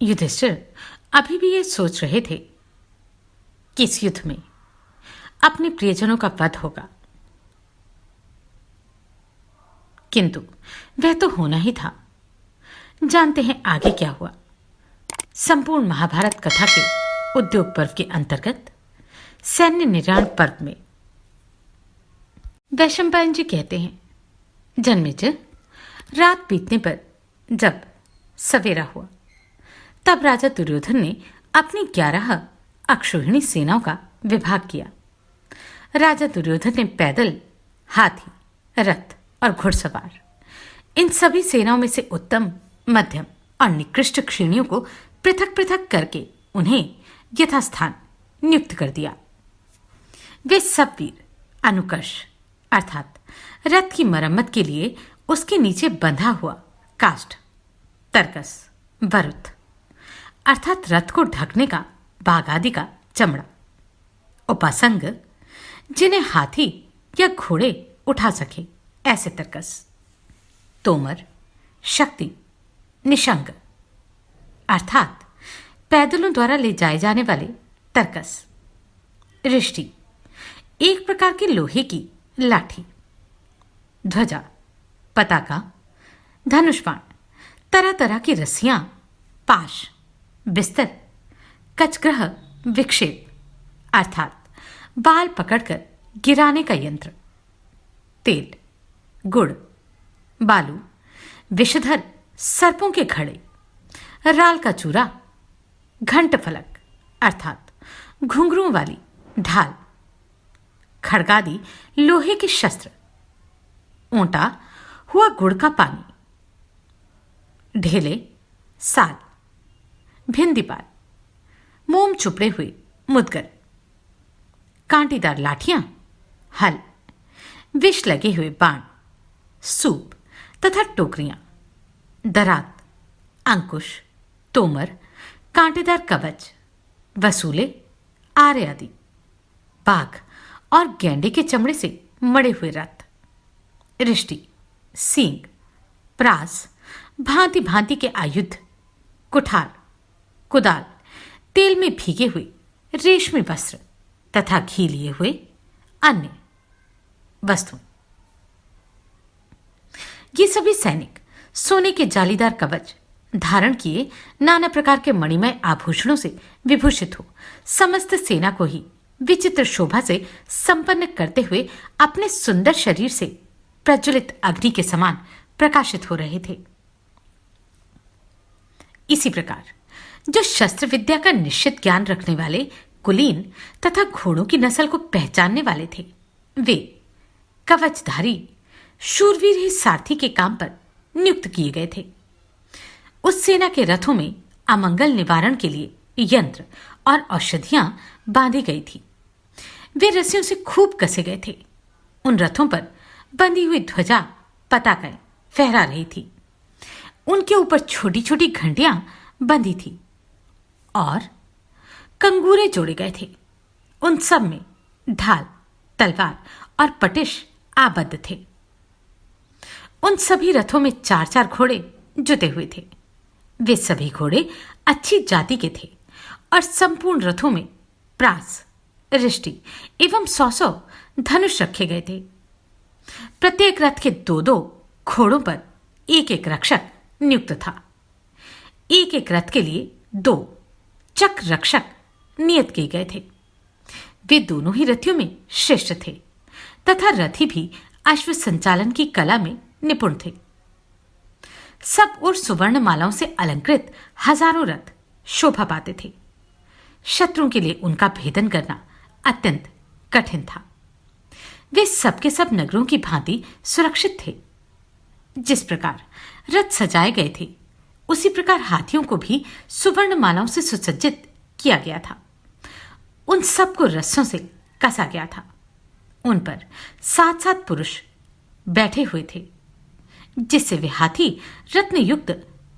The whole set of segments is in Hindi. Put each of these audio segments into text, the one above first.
युधिष्ठिर अभी भी ये सोच रहे थे कि इस युद्ध में अपने प्रियजनों का वध होगा, किंतु वह तो होना ही था। जानते हैं आगे क्या हुआ। संपूर्ण महाभारत कथा के उद्योग पर्व के अंतर्गत सैन्य निर्याण पर्व में वैशंपायन जी कहते हैं, जन्मेजय, रात बीतने पर जब सवेरा हुआ तब राजा दुर्योधन ने अपनी 11 अक्षौहिणी सेनाओं का विभाग किया। राजा दुर्योधन ने पैदल, हाथी, रथ और घुड़सवार इन सभी सेनाओं में से उत्तम, मध्यम और निकृष्ट श्रेणियों को पृथक पृथक करके उन्हें यथास्थान नियुक्त कर दिया। वे सब वीर अनुकर्ष अर्थात रथ की मरम्मत के लिए उसके नीचे बंधा हुआ काष्ठ, तरकस, वरुथ अर्थात रथ को ढकने का बाघ आदि का चमड़ा, उपासंग जिन्हें हाथी या घोड़े उठा सके ऐसे तरकस, तोमर, शक्ति, निशंग अर्थात पैदलों द्वारा ले जाए जाने वाले तरकस, रिष्टि एक प्रकार की लोहे की लाठी, ध्वजा, पताका, धनुष्बाण, तरह तरह की रस्सियां, पाश, बिस्तर, कचग्रह, विक्षेप अर्थात बाल पकड़कर गिराने का यंत्र, तेल, गुड़, बालू, विषधर सर्पों के घड़े, राल का चूरा, घंट फलक अर्थात घुंघरुओं वाली ढाल, खड़गादि लोहे के शस्त्र, ऊंटा हुआ गुड़ का पानी, ढेले, साल, भिंदीपाल, मोम चुपड़े हुए मुदगर, कांटीदार लाठियां, हल, विष लगे हुए बाण, सूप तथा टोकरियां, दरात, अंकुश, तोमर, कांटेदार कवच, वसूले, आरे आदि, बाघ और गैंडे के चमड़े से मड़े हुए रथ, रिष्टि, सींग, प्रास, भांति भांति के आयुध, कुठार, कुदाल, तेल में भीगे हुए रेशमी वस्त्र तथा घी लिए हुए अन्य वस्तुएं। ये सभी सैनिक सोने के जालीदार कवच धारण किए, नाना प्रकार के मणिमय आभूषणों से विभूषित हो, समस्त सेना को ही विचित्र शोभा से संपन्न करते हुए अपने सुंदर शरीर से प्रज्वलित अग्नि के समान प्रकाशित हो रहे थे। इसी प्रकार जो शस्त्र विद्या का निश्चित ज्ञान रखने वाले कुलीन तथा घोड़ों की नस्ल को पहचानने वाले थे, वे कवचधारी शूरवीर ही सारथी के काम पर नियुक्त किए गए थे। उस सेना के रथों में अमंगल निवारण के लिए यंत्र और औषधियां बांधी गई थी। वे रस्सियों से खूब कसे गए थे। उन रथों पर बंधी हुई ध्वजा, पताकाएं फहरा रही थी। उनके ऊपर छोटी छोटी घंटियां बंधी थी और कंगूरे जोड़े गए थे। उन सब में ढाल, तलवार और पटिश आबद्ध थे। उन सभी रथों में 4-4 घोड़े जुते हुए थे। वे सभी घोड़े अच्छी जाति के थे और संपूर्ण रथों में प्रास, रिष्टि एवं 100 धनुष रखे गए थे। प्रत्येक रथ के 2 घोड़ों पर 1 रक्षक नियुक्त था। 1 रथ के लिए 2 चक्र रक्षक नियत किए गए थे। वे दोनों ही रथियों में श्रेष्ठ थे तथा रथी भी अश्व संचालन की कला में निपुण थे। सब और सुवर्ण मालाओं से अलंकृत हजारों रथ शोभा पाते थे। शत्रुओं के लिए उनका भेदन करना अत्यंत कठिन था। वे सबके सब नगरों की भांति सुरक्षित थे। जिस प्रकार रथ सजाए गए थे, उसी प्रकार हाथियों को भी सुवर्ण मालाओं से सुसज्जित किया गया था। उन सबको रस्सों से कसा गया था। उन पर 7-7 पुरुष बैठे हुए थे, जिससे वे हाथी रत्न युक्त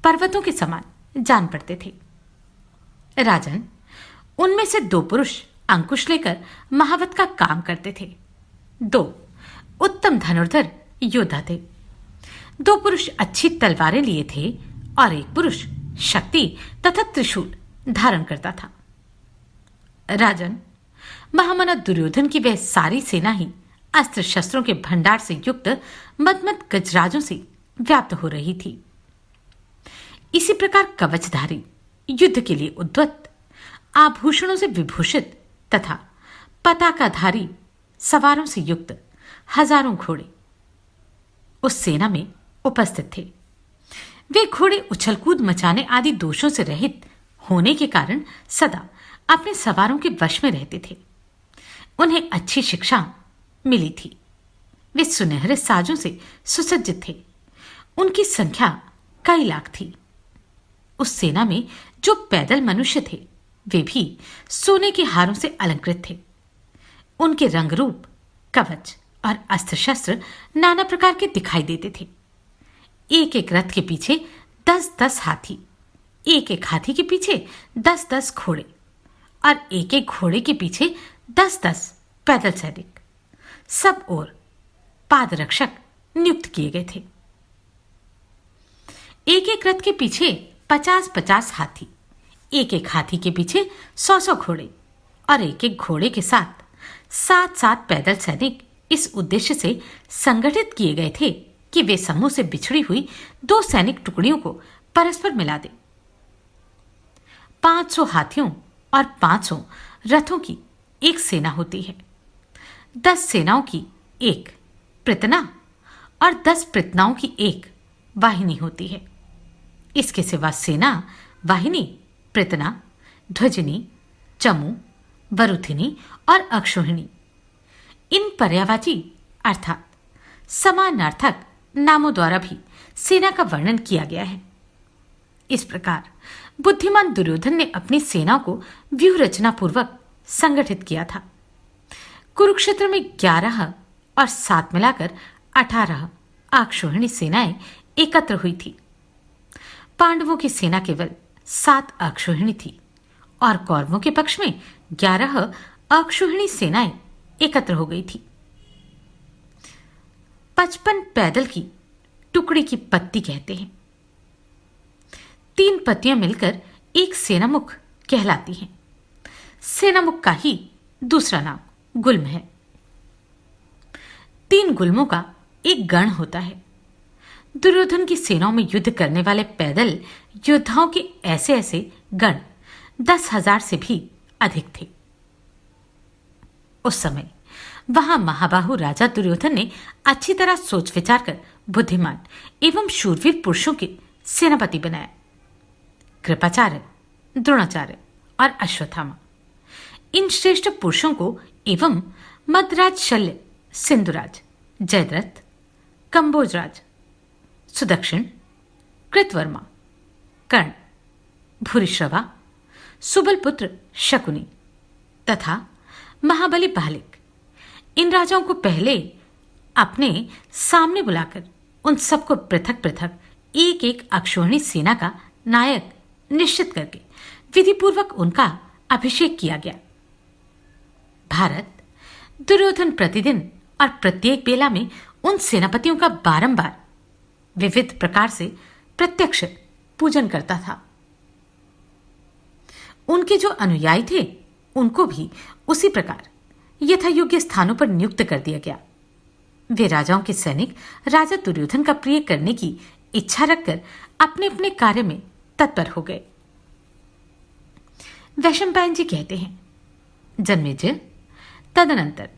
पर्वतों के समान जान पड़ते थे। राजन, उनमें से 2 पुरुष अंकुश लेकर महावत का काम करते थे। 2 उत्तम धनुर्धर योद्धा थे। 2 पुरुष अच्छी तलवारें लिए थे और 1 पुरुष शक्ति तथा त्रिशूल धारण करता था। राजन, महामना दुर्योधन की वह सारी सेना ही अस्त्र शस्त्रों के भंडार से युक्त मदमद गजराजों से व्याप्त हो रही थी। इसी प्रकार कवचधारी, युद्ध के लिए उद्वत, आभूषणों से विभूषित तथा पताकाधारी सवारों से युक्त हजारों घोड़े उस सेना में उपस्थित थे। वे घोड़े उछलकूद मचाने आदि दोषों से रहित होने के कारण सदा अपने सवारों के वश में रहते थे। उन्हें अच्छी शिक्षा मिली थी। वे सुनहरे साजों से सुसज्जित थे। उनकी संख्या कई लाख थी। उस सेना में जो पैदल मनुष्य थे वे भी सोने के हारों से अलंकृत थे। उनके रंग रूप, कवच और अस्त्र शस्त्र नाना प्रकार के दिखाई देते थे। एक एक रथ के पीछे 10-10 हाथी, एक एक हाथी के पीछे 10-10 घोड़े और एक एक घोड़े के पीछे 10-10 पैदल सैनिक, सब ओर पादरक्षक नियुक्त किए गए थे। एक एक रथ के पीछे 50-50 हाथी, एक एक हाथी के पीछे 100-100 घोड़े और एक एक घोड़े के साथ 7-7 पैदल सैनिक इस उद्देश्य से संगठित किए गए थे कि वे समूह से बिछड़ी हुई 2 सैनिक टुकड़ियों को परस्पर मिला दें। 500 हाथियों और 500 रथों की एक सेना होती है। 10 सेनाओं की एक पृतना और 10 पृतनाओं की एक वाहिनी होती है। इसके सिवा सेना, वाहिनी, पृतना, ध्वजिनी, चमू, वरुथिनी और अक्षोहिणी, इन पर्यायवाची अर्थात समानार्थक नामों द्वारा भी सेना का वर्णन किया गया है। इस प्रकार बुद्धिमान दुर्योधन ने अपनी सेना को व्यूह रचना पूर्वक संगठित किया था। कुरुक्षेत्र में 11 और 7 मिलाकर 18 अक्षोहिणी सेनाएं एकत्र हुई थी। पांडवों की सेना केवल 7 अक्षोहिणी थी और कौरवों के पक्ष में 11 अक्षोहिणी सेनाएं एकत्र हो गई थी। 55 पैदल की टुकड़ी की पत्ती कहते हैं। 3 पत्तियां मिलकर एक सेनामुख कहलाती हैं। सेनामुख का ही दूसरा नाम गुल्म है। 3 गुल्मों का एक गण होता है। दुर्योधन की सेनाओं में युद्ध करने वाले पैदल योद्धाओं के ऐसे ऐसे गण 10,000 से भी अधिक थे। उस समय वहां महाबाहु राजा दुर्योधन ने अच्छी तरह सोच विचार कर बुद्धिमान एवं शूरवीर पुरुषों के सेनापति बनाया। कृपाचार्य, द्रोणाचार्य और अश्वत्थामा, इन श्रेष्ठ पुरुषों को एवं मद्राज शल्य, सिंधुराज, जयद्रथ, कंबोजराज, सुदक्षिण, कृतवर्मा, कर्ण, भूरिश्रवा, सुबलपुत्र शकुनी तथा महाबली बालिक, इन राजाओं को पहले अपने सामने बुलाकर उन सबको पृथक पृथक एक एक अक्षोहिणी सेना का नायक निश्चित करके विधिपूर्वक उनका अभिषेक किया गया। भारत, दुर्योधन प्रतिदिन और प्रत्येक बेला में उन सेनापतियों का बारंबार विविध प्रकार से प्रत्यक्ष पूजन करता था। उनके जो अनुयायी थे उनको भी उसी प्रकार यथा योग्य स्थानों पर नियुक्त कर दिया गया। वे राजाओं के सैनिक राजा दुर्योधन का प्रिय करने की इच्छा रखकर अपने अपने कार्य में तत्पर हो गए। वैशंपायन जी कहते हैं, जन्मेजय, तदनंतर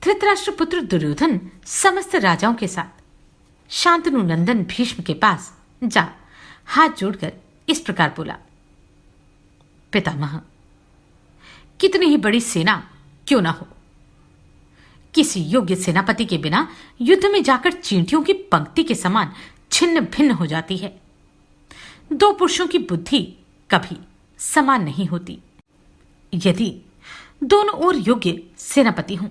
धृतराष्ट्र पुत्र दुर्योधन समस्त राजाओं के साथ शांतनु नंदन भीष्म के पास जा हाथ जोड़कर इस प्रकार बोला, पितामह, कितनी ही बड़ी सेना क्यों ना हो, किसी योग्य सेनापति के बिना युद्ध में जाकर चींटियों की पंक्ति के समान छिन्न भिन्न हो जाती है। 2 पुरुषों की बुद्धि कभी समान नहीं होती। यदि दोनों ओर योग्य सेनापति हों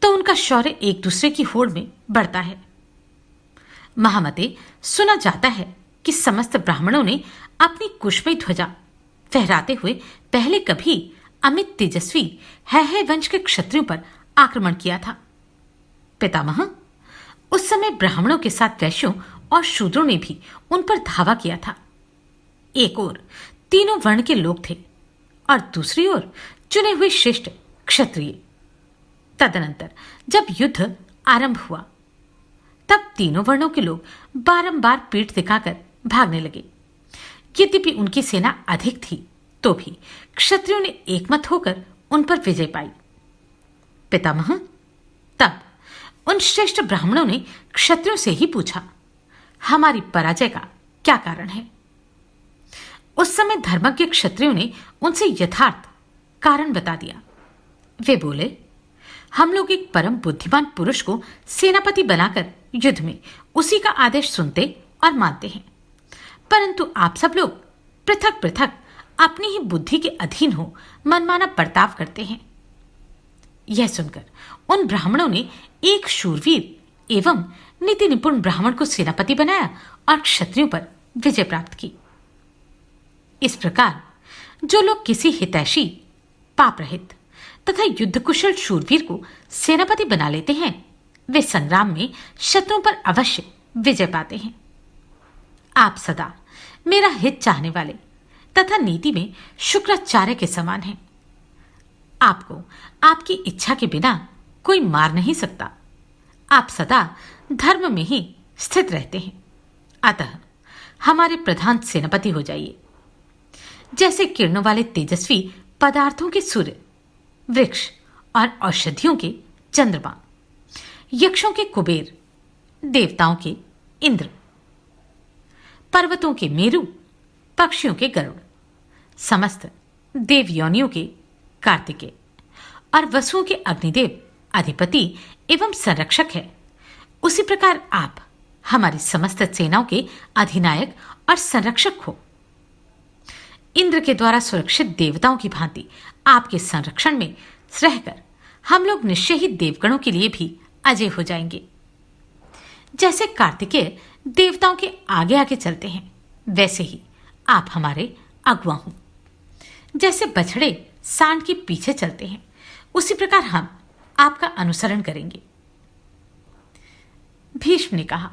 तो उनका शौर्य एक दूसरे की होड़ में बढ़ता है। महामते, सुना जाता है कि समस्त ब्राह्मणों ने अपनी कुशमयी ध्वजा फहराते हुए पहले कभी अमित तेजस्वी है वंश के क्षत्रियों पर आक्रमण किया था। पितामह, उस समय ब्राह्मणों के साथ वैश्यों और शूद्रों ने भी उन पर धावा किया था। एक ओर तीनों वर्ण के लोग थे और दूसरी ओर चुने हुए श्रेष्ठ क्षत्रिय। तदनंतर जब युद्ध आरंभ हुआ तब तीनों वर्णों के लोग बारंबार पीठ दिखाकर भागने लगे। यद्यपि उनकी सेना अधिक थी तो भी क्षत्रियों ने एकमत होकर उन पर विजय पाई। पितामह, तब उन श्रेष्ठ ब्राह्मणों ने क्षत्रियों से ही पूछा, हमारी पराजय का क्या कारण है? उस समय धर्मज्ञ क्षत्रियों ने उनसे यथार्थ कारण बता दिया। वे बोले, हम लोग एक परम बुद्धिमान पुरुष को सेनापति बनाकर युद्ध में उसी का आदेश सुनते और मानते हैं, परंतु आप सब लोग पृथक पृथक अपनी ही बुद्धि के अधीन हो मनमाना बर्ताव करते हैं। यह सुनकर उन ब्राह्मणों ने एक शूरवीर एवं नीति निपुण ब्राह्मण को सेनापति बनाया और क्षत्रियों पर विजय प्राप्त की। इस प्रकार जो लोग किसी हितैषी, पाप रहित तथा युद्ध कुशल शूरवीर को सेनापति बना लेते हैं, वे संग्राम में शत्रुओं पर अवश्य विजय पाते हैं। आप सदा मेरा हित चाहने वाले तथा नीति में शुक्राचार्य के समान हैं। आपको आपकी इच्छा के बिना कोई मार नहीं सकता। आप सदा धर्म में ही स्थित रहते हैं। अतः हमारे प्रधान सेनापति हो जाइए। जैसे किरणों वाले तेजस्वी पदार्थों के सूर्य, वृक्ष और औषधियों के चंद्रमा, यक्षों के कुबेर, देवताओं के इंद्र, पर्वतों के मेरु, पक्षियों के गरुड़, समस्त देवयोनियों के कार्तिकेय और वसुओं के अग्निदेव अधिपति एवं संरक्षक है, उसी प्रकार आप हमारी समस्त सेनाओं के अधिनायक और संरक्षक हो। इंद्र के द्वारा सुरक्षित देवताओं की भांति आपके संरक्षण में रहकर हम लोग निश्चय ही देवगणों के लिए भी अजय हो जाएंगे। जैसे कार्तिकेय देवताओं के आगे आगे चलते हैं, वैसे ही आप हमारे अगुआ हों। जैसे बछड़े सांड के पीछे चलते हैं, उसी प्रकार हम आपका अनुसरण करेंगे। भीष्म ने कहा,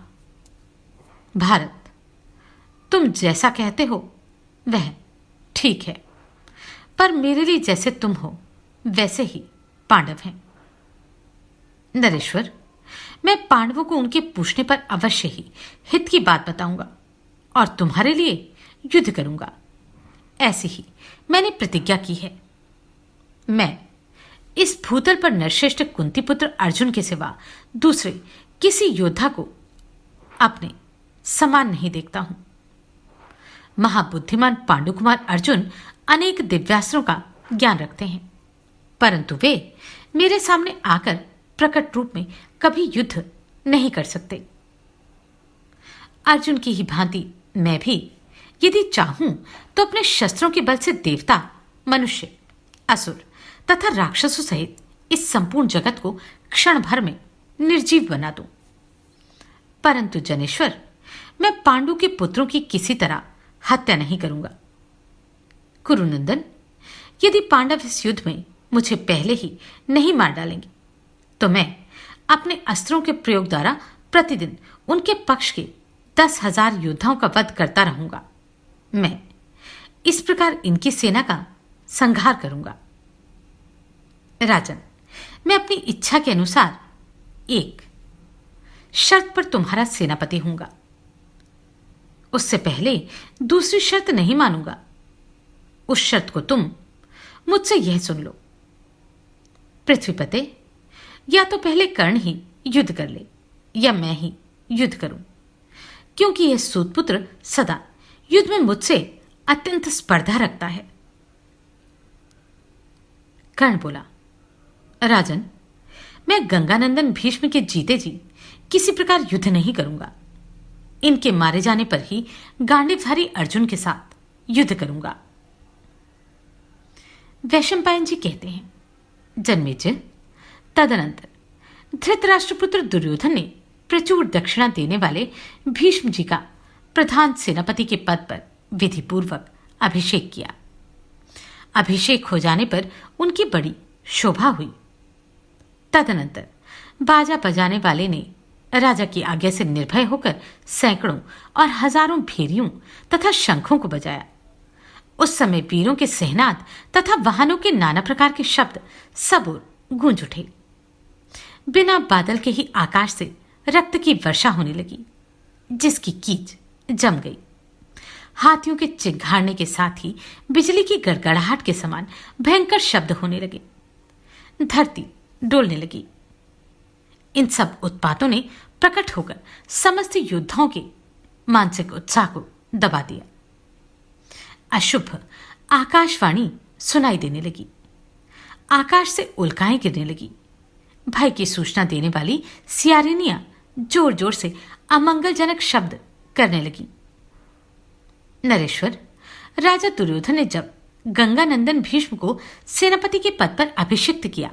भारत, तुम जैसा कहते हो वह ठीक है, पर मेरे लिए जैसे तुम हो वैसे ही पांडव हैं। नरेश्वर, मैं पांडवों को उनके पूछने पर अवश्य ही हित की बात बताऊंगा और तुम्हारे लिए युद्ध करूंगा। ऐसी ही मैंने प्रतिज्ञा की है। मैं इस भूतल पर नरश्रेष्ठ कुंती पुत्र अर्जुन के सिवा दूसरे किसी योद्धा को अपने समान नहीं देखता हूं। महाबुद्धिमान पांडुकुमार अर्जुन अनेक दिव्यास्त्रों का ज्ञान रखते हैं, परंतु वे मेरे सामने आकर प्रकट रूप में कभी युद्ध नहीं कर सकते। अर्जुन की ही भांति मैं भी यदि चाहूं तो अपने शस्त्रों के बल से देवता, मनुष्य, असुर तथा राक्षसों सहित इस संपूर्ण जगत को क्षण भर में निर्जीव बना दूं। परंतु जनेश्वर, मैं पांडु के पुत्रों की किसी तरह हत्या नहीं करूंगा। कुरुनंदन, यदि पांडव इस युद्ध में मुझे पहले ही नहीं मार डालेंगे तो मैं अपने अस्त्रों के प्रयोग द्वारा प्रतिदिन उनके पक्ष के 10,000 योद्धाओं का वध करता रहूंगा। मैं इस प्रकार इनकी सेना का संहार करूंगा। राजन, मैं अपनी इच्छा के अनुसार एक शर्त पर तुम्हारा सेनापति हूंगा। उससे पहले दूसरी शर्त नहीं मानूंगा। उस शर्त को तुम मुझसे यह सुन लो। पृथ्वीपते, या तो पहले कर्ण ही युद्ध कर ले या मैं ही युद्ध करूं, क्योंकि यह सूतपुत्र सदा युद्ध में मुझसे अत्यंत स्पर्धा रखता है। कर्ण बोला, राजन, मैं गंगानंदन भीष्म के जीते जी किसी प्रकार युद्ध नहीं करूंगा। इनके मारे जाने पर ही गांडीवधारी अर्जुन के साथ युद्ध करूंगा। वैशंपायन जी कहते हैं, जन्मेजय, तदनंतर धृतराष्ट्रपुत्र दुर्योधन ने प्रचुर दक्षिणा देने वाले भीष्म जी का प्रधान सेनापति के पद पर विधिपूर्वक अभिषेक किया। अभिषेक हो जाने पर उनकी बड़ी शोभा हुई। तदनंतर बाजा बजाने वाले ने राजा की आज्ञा से निर्भय होकर सैकड़ों और हजारों भेरियों तथा शंखों को बजाया उस समय वीरों के सहनाद तथा वाहनों के नाना प्रकार के शब्द सब ओर गूंज उठे। बिना बादल के ही आकाश से रक्त की वर्षा होने लगी, जिसकी कीच जम गई। हाथियों के चिंघाड़ने के साथ ही बिजली की गड़गड़ाहट के समान भयंकर शब्द होने लगे। धरती डोलने लगी। इन सब उत्पातों ने प्रकट होकर समस्त योद्धाओं के मानसिक उत्साह को दबा दिया। अशुभ आकाशवाणी सुनाई देने लगी। आकाश से उल्काएं गिरने लगी। भय की सूचना देने वाली सियारिनियां जोर जोर से अमंगलजनक शब्द करने लगी। नरेश्वर, राजा दुर्योधन ने जब गंगानंदन भीष्म को सेनापति के पद पर अभिषिक्त किया,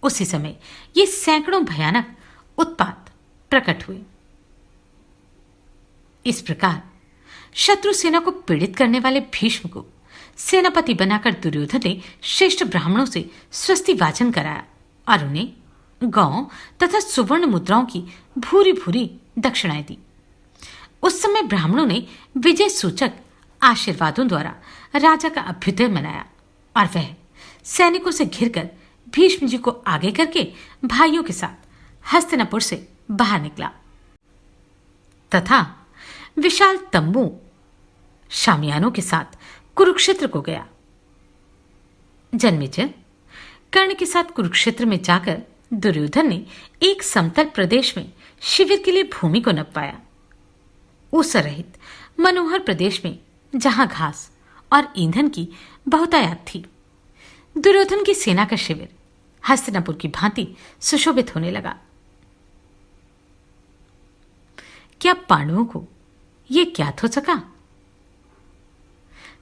उसी समय ये सैकड़ों भयानक उत्पात प्रकट हुए। इस प्रकार शत्रु सेना को पीड़ित करने वाले भीष्म को सेनापति बनाकर दुर्योधन ने श्रेष्ठ ब्राह्मणों से स्वस्ति वाचन कराया और उन्हें गौ तथा सुवर्ण मुद्राओं की भूरी भूरी दक्षिणाएं दी। उस समय ब्राह्मणों ने विजय सूचक आशीर्वादों द्वारा राजा का अभ्युदय मनाया और वह सैनिकों से घिरकर भीष्म जी को आगे करके भाइयों के साथ हस्तिनापुर से बाहर निकला तथा विशाल तंबू शामियानों के साथ कुरुक्षेत्र को गया। जन्मेजय, कर्ण के साथ कुरुक्षेत्र में जाकर दुर्योधन ने एक समतल प्रदेश में शिविर के लिए भूमि को नप पाया। ऊसर रहित मनोहर प्रदेश में जहां घास और ईंधन की बहुतायत थी, दुर्योधन की सेना का शिविर हस्तिनापुर की भांति सुशोभित होने लगा। क्या पांडवों को यह ज्ञात हो सका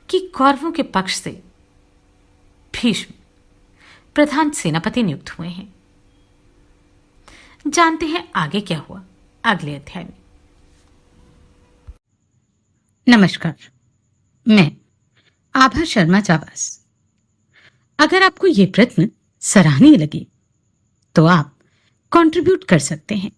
कि कौरवों के पक्ष से भीष्म प्रधान सेनापति नियुक्त हुए हैं? जानते हैं आगे क्या हुआ अगले अध्याय में। नमस्कार, मैं आभा शर्मा चावास। अगर आपको ये प्रश्न सराहनीय लगे तो आप कंट्रीब्यूट कर सकते हैं।